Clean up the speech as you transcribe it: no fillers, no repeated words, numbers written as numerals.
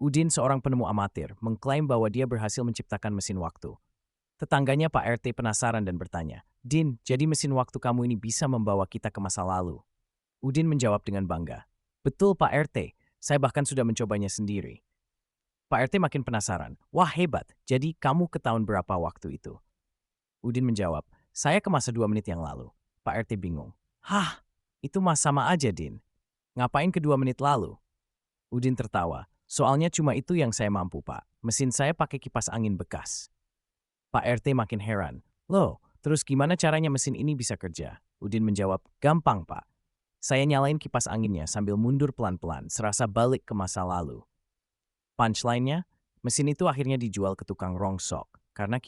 Udin, seorang penemu amatir, mengklaim bahwa dia berhasil menciptakan mesin waktu. Tetangganya Pak RT penasaran dan bertanya, "Din, jadi mesin waktu kamu ini bisa membawa kita ke masa lalu?" Udin menjawab dengan bangga, "Betul Pak RT, saya bahkan sudah mencobanya sendiri." Pak RT makin penasaran, "Wah hebat, jadi kamu ke tahun berapa waktu itu?" Udin menjawab, "Saya ke masa 2 menit yang lalu." Pak RT bingung, "Hah, itu mah sama aja Din. Ngapain ke 2 menit lalu?" Udin tertawa, "Soalnya cuma itu yang saya mampu Pak. Mesin saya pakai kipas angin bekas." Pak RT makin heran, "Loh, terus gimana caranya mesin ini bisa kerja?" Udin menjawab, "Gampang Pak. Saya nyalain kipas anginnya sambil mundur pelan-pelan, serasa balik ke masa lalu." Punchline-nya, mesin itu akhirnya dijual ke tukang rongsok karena